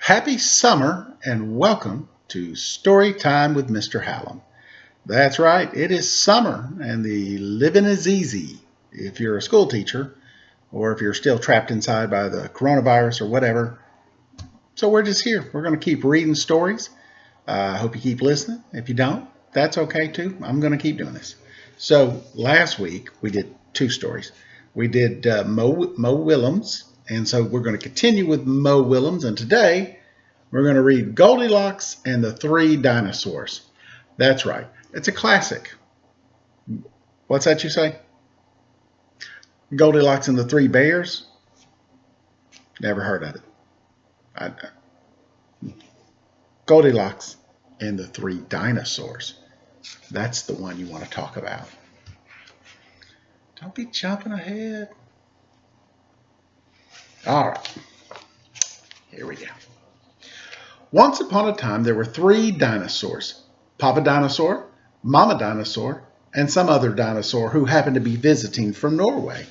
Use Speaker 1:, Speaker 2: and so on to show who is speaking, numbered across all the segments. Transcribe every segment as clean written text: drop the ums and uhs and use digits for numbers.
Speaker 1: Happy summer and welcome to Story Time with Mr. Hallum. That's right, it is summer and the living is easy if you're a school teacher or if you're still trapped inside by the coronavirus or whatever. So we're just here. We're going to keep reading stories. I hope you keep listening. If you don't, that's okay too. I'm going to keep doing this. So last week we did two stories. We did Mo Willems, and so we're going to continue with Mo Willems, and today we're going to read Goldilocks and the Three Dinosaurs. That's right. It's a classic. What's that you say? Goldilocks and the Three Bears? Never heard of it. I, Goldilocks and the Three Dinosaurs. That's the one you want to talk about. Don't be jumping ahead. All right. Here we go. Once upon a time, there were three dinosaurs. Papa Dinosaur, Mama Dinosaur, and some other dinosaur who happened to be visiting from Norway.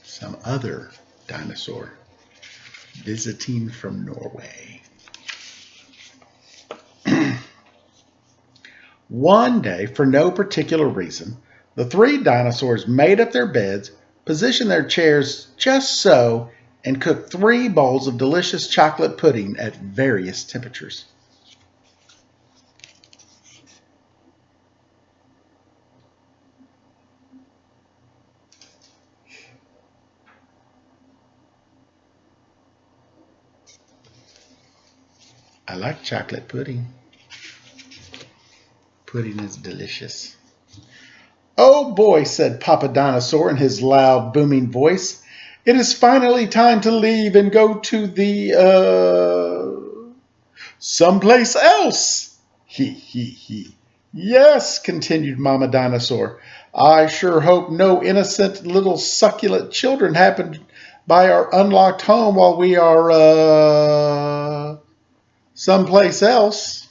Speaker 1: Some other dinosaur visiting from Norway. One day, for no particular reason, the three dinosaurs made up their beds, positioned their chairs just so, and cooked 3 bowls of delicious chocolate pudding at various temperatures. I like chocolate pudding. Pudding is delicious. Oh boy, said Papa Dinosaur in his loud, booming voice. It is finally time to leave and go to someplace else. He. Yes, continued Mama Dinosaur. I sure hope no innocent little succulent children happen by our unlocked home while we are, someplace else.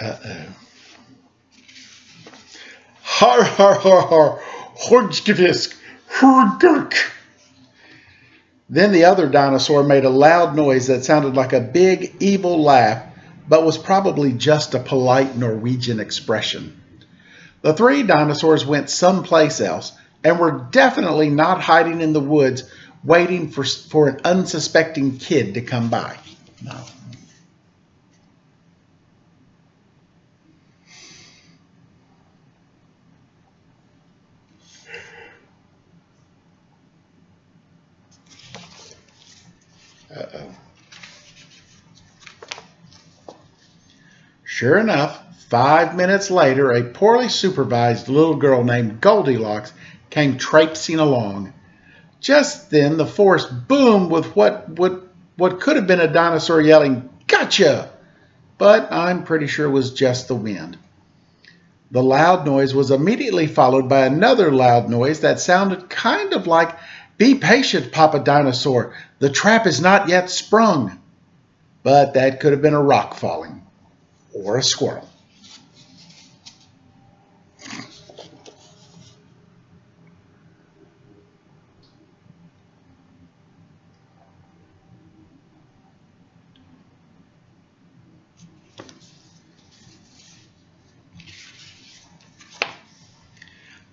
Speaker 1: Uh-oh. Har, har, har, har. Horjgevisk. Hurgurk. Then the other dinosaur made a loud noise that sounded like a big, evil laugh, but was probably just a polite Norwegian expression. The three dinosaurs went someplace else and were definitely not hiding in the woods waiting for an unsuspecting kid to come by. No. Uh-oh. Sure enough, 5 minutes later, a poorly supervised little girl named Goldilocks came traipsing along. Just then, the forest boomed with what could have been a dinosaur yelling, "Gotcha!" But I'm pretty sure it was just the wind. The loud noise was immediately followed by another loud noise that sounded kind of like, "Be patient, Papa Dinosaur. The trap is not yet sprung." But that could have been a rock falling or a squirrel.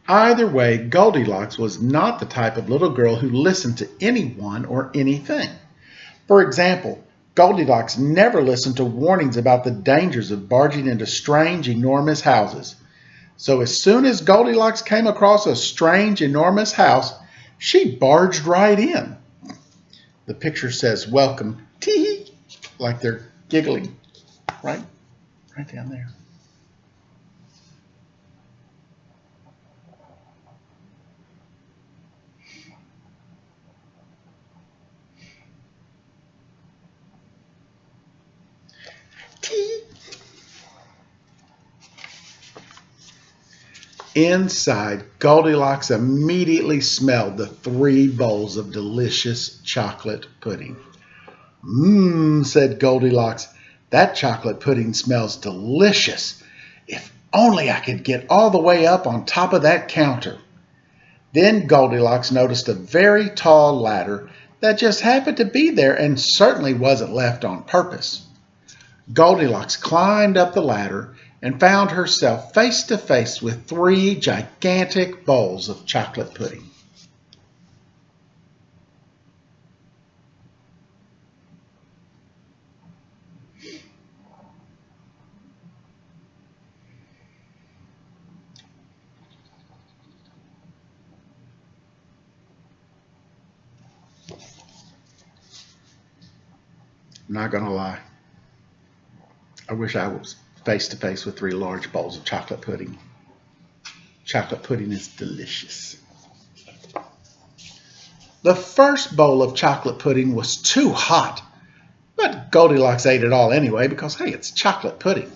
Speaker 1: Either way, Goldilocks was not the type of little girl who listened to anyone or anything. For example, Goldilocks never listened to warnings about the dangers of barging into strange, enormous houses. So as soon as Goldilocks came across a strange, enormous house, she barged right in. The picture says, "Welcome," tee, like they're giggling, right down there. Tee. Inside, Goldilocks immediately smelled the 3 bowls of delicious chocolate pudding. Mmm, said Goldilocks, that chocolate pudding smells delicious. If only I could get all the way up on top of that counter. Then Goldilocks noticed a very tall ladder that just happened to be there and certainly wasn't left on purpose. Goldilocks climbed up the ladder and found herself face to face with 3 gigantic bowls of chocolate pudding. Not gonna lie, I wish I was face to face with 3 large bowls of chocolate pudding. Chocolate pudding is delicious. The first bowl of chocolate pudding was too hot, but Goldilocks ate it all anyway because, hey, it's chocolate pudding.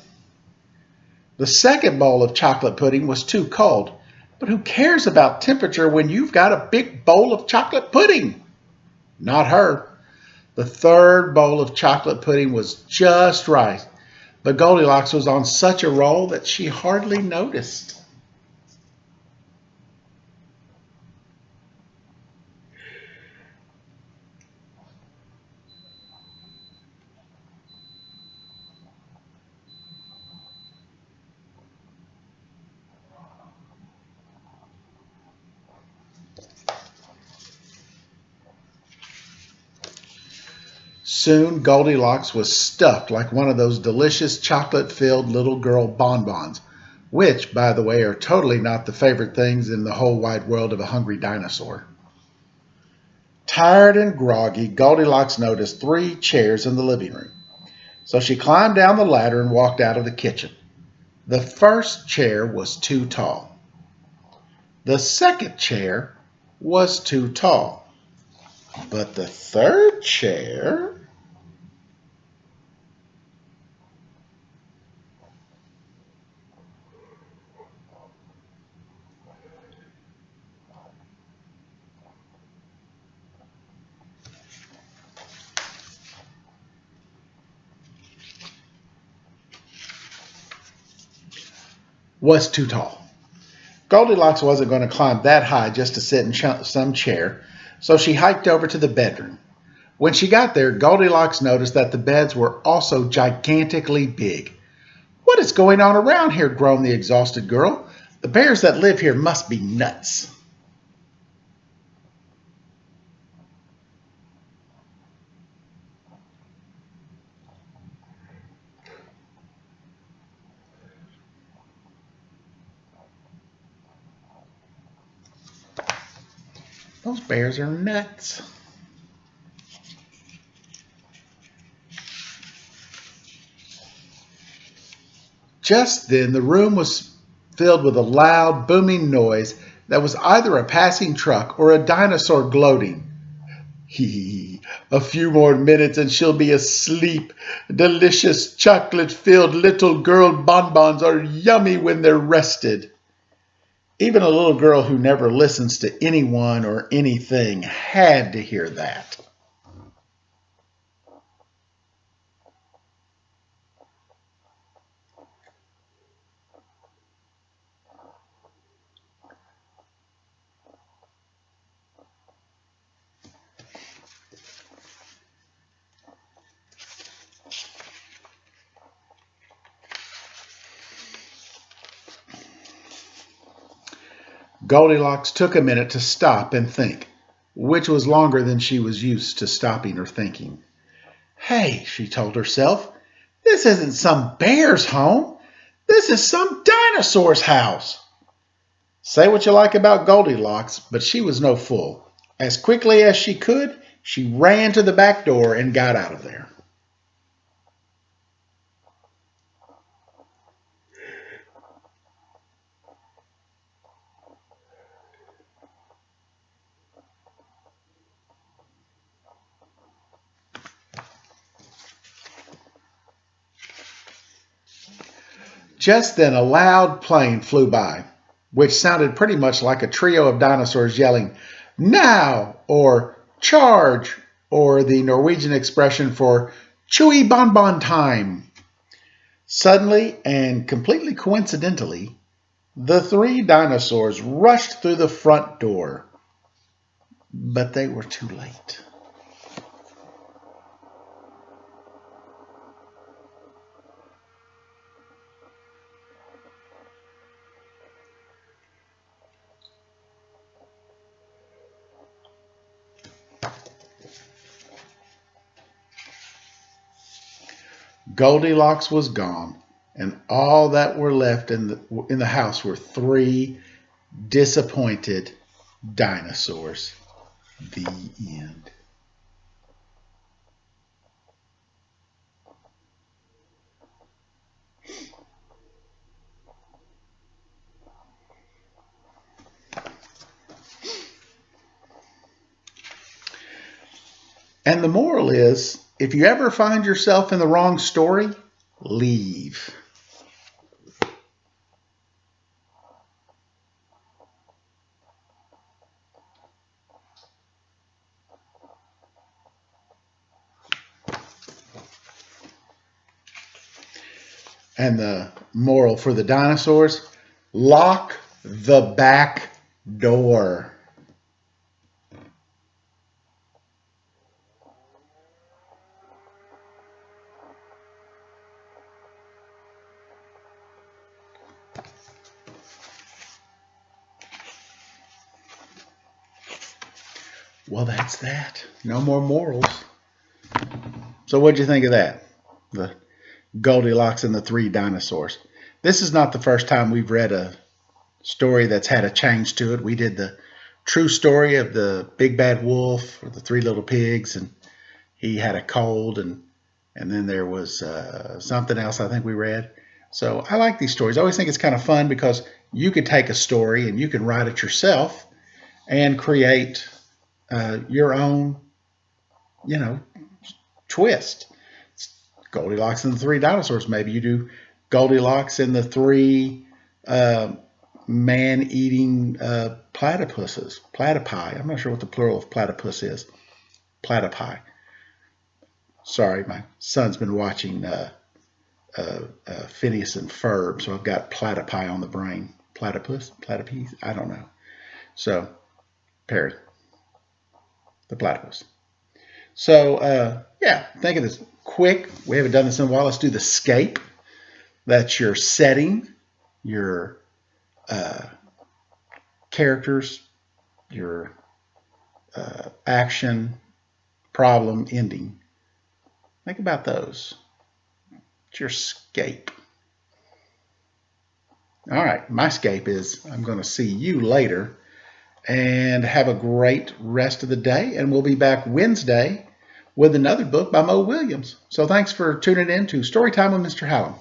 Speaker 1: The second bowl of chocolate pudding was too cold, but who cares about temperature when you've got a big bowl of chocolate pudding? Not her. The third bowl of chocolate pudding was just right, but Goldilocks was on such a roll that she hardly noticed. Soon Goldilocks was stuffed like one of those delicious chocolate-filled little girl bonbons, which, by the way, are totally not the favorite things in the whole wide world of a hungry dinosaur. Tired and groggy, Goldilocks noticed 3 chairs in the living room. So she climbed down the ladder and walked out of the kitchen. The first chair was too tall. The second chair was too tall. But the third chair was too tall. Goldilocks wasn't going to climb that high just to sit in some chair, so she hiked over to the bedroom. When she got there, Goldilocks noticed that the beds were also gigantically big. "What is going on around here?" groaned the exhausted girl. "The bears that live here must be nuts." Those bears are nuts. Just then, the room was filled with a loud, booming noise that was either a passing truck or a dinosaur gloating. "Hee, a few more minutes and she'll be asleep. Delicious chocolate-filled little girl bonbons are yummy when they're rested." Even a little girl who never listens to anyone or anything had to hear that. Goldilocks took a minute to stop and think, which was longer than she was used to stopping or thinking. "Hey," she told herself, "this isn't some bear's home. This is some dinosaur's house." Say what you like about Goldilocks, but she was no fool. As quickly as she could, she ran to the back door and got out of there. Just then a loud plane flew by. which sounded pretty much like a trio of dinosaurs yelling, "Now!" or "Charge!" or the Norwegian expression for "chewy bonbon time." Suddenly and completely coincidentally, the three dinosaurs rushed through the front door, but they were too late. Goldilocks was gone, and all that were left in the house were three disappointed dinosaurs. The end. And the moral is, if you ever find yourself in the wrong story, leave. And the moral for the dinosaurs, lock the back door. Well, that's that. No more morals. So what'd you think of that? The Goldilocks and the Three Dinosaurs. This is not the first time we've read a story that's had a change to it. We did the true story of the big bad wolf or the three little pigs, and he had a cold, and then there was something else I think we read. So I like these stories. I always think it's kind of fun because you could take a story and you can write it yourself and create your own, twist. Goldilocks and the Three Dinosaurs. Maybe you do Goldilocks and the Three man-eating platypuses. Platypi. I'm not sure what the plural of platypus is. Platypi. Sorry, my son's been watching Phineas and Ferb, so I've got platypi on the brain. Platypus? Platypes? I don't know. So, Perry, the platypus. So, yeah, think of this quick. We haven't done this in a while. Let's do the scape. That's your setting, your characters, your action, problem, ending. Think about those. It's your scape. All right, my scape is I'm going to see you later, and have a great rest of the day, and we'll be back Wednesday with another book by Mo Williams. So thanks for tuning in to Storytime with Mr. Hallum.